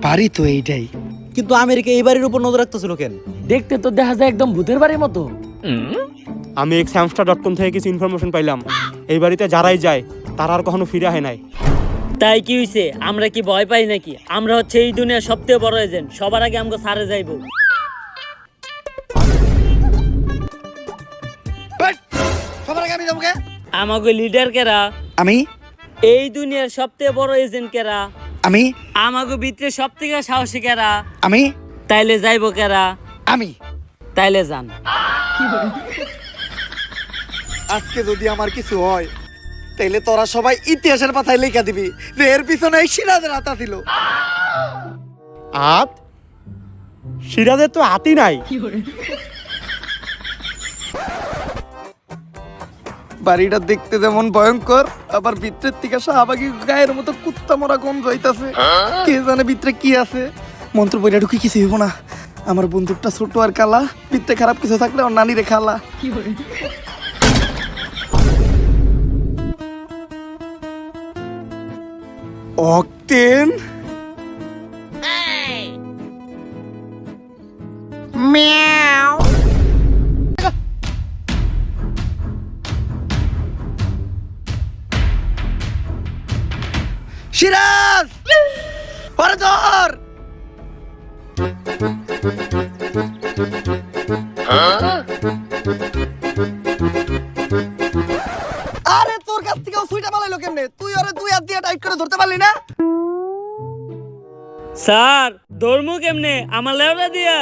বাড়ি তো এইটাই, কিন্তু আমেরিকা এই বাড়ির উপর নজর রাখতেছিল কেন? দেখতে তো দেখা যায় একদম ভূতের বাড়ির মতো। আমি xhamster.com থেকে কিছু ইনফরমেশন পাইলাম, এই বাড়িতে যারাই যায় তারা আর কখনো ফিরে হয় নাই। তাই কি হইছে? আমরা কি ভয় পাই নাকি? আমরা হচ্ছে এই দুনিয়ার সবথেকে বড় এজেন্ট, সবার আগে আমগো সারে যাইবো। সবার আগে আমি যাবো কে? আমাগো লিডার কেরা? আমি এই দুনিয়ার সবথেকে বড় এজেন্ট কেরা? আমি আমাগো ভিতরে সবথেকে সাহসী কেরা? আমি তাইলে যাইবো কেরা? আমি তাইলে যান। আজকে যদি আমার কিছু হয় তাইলে তোরা সবাই ইতিহাসের পাতায় লেখা দিবি যে এর পিছনে এই সিরাজের হাত ছিল। আত সিরাজের তো হাতই নাই। বাড়িটা দেখতে যেমন ভয়ঙ্কর, আবার ভিতরের থেকে শাহবাগী গায়ের মতো কুত্তা মরা গন্ধ হইতাছে। কে জানে ভিতরে কি আছে। মন্ত্র বইটা ঢুকি কিছু হইব না। আমার বন্দুকটা ছোট আর কালা, ভিতরে খারাপ কিছু থাকলে ওর নানি রে খালা। Octane Miao. সিরাজ ওরে ধর। আরে তোর কাছ থেকে সুইটা পালাইলো কেমনে? তুই ওরে দুই হাত দিয়ে টাইট করে ধরতে পারলি না? স্যার ধর্মু কেমনে? আমার লেওরা দিয়া।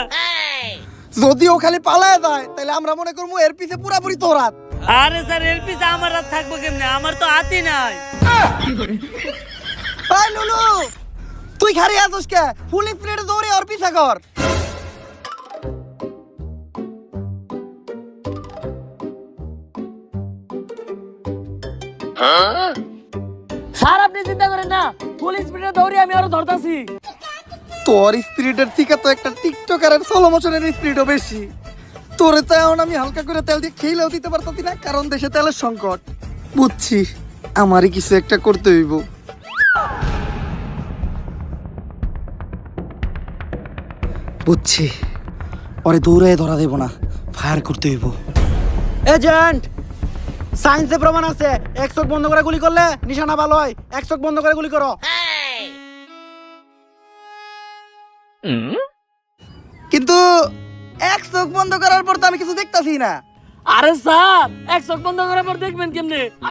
যদি ও খালি পালায় যায় তাহলে আমরা মনে করবো এর পিছে পুরাপুরি তোর হাত। আরে স্যার এর পিছে আমার হাত থাকবো কেমনে? আমার তো হাতই নাই। এই লুলু, তুই খালি আছিস কে? ফুল স্পিডে দৌড়ে ওর পিছে কর। স্যার আপনি চিন্তা করেন না, ফুল স্পিডে দৌড়ে আমি আরো ধরতাছি। তোর স্পিরিটের থেকে তো একটা টিকটকারের স্লো মোশনের স্পিরিটও বেশি। তোরে তো এখন আমি হালকা করে তেল দিয়ে খেলেও দিতে পারতাছি না, কারণ দেশে তেলের সংকট। বুঝছি, আমারই কিছু একটা করতে হইব। বুঝছি, ওরে দৌড়ে ধরা দেব না, ফায়ার করতে হইব। এজেন্ট, সায়েন্সে প্রমাণ আছে এক চোখ বন্ধ করে গুলি করলে নিশানা ভালো হয়। এক চোখ বন্ধ করে গুলি করো। কিন্তু এক চোখ বন্ধ করার পর তো আমি কিছু দেখতাছি না। আরে স্যার এক চোখ বন্ধ করার পর দেখবেন কেমনে?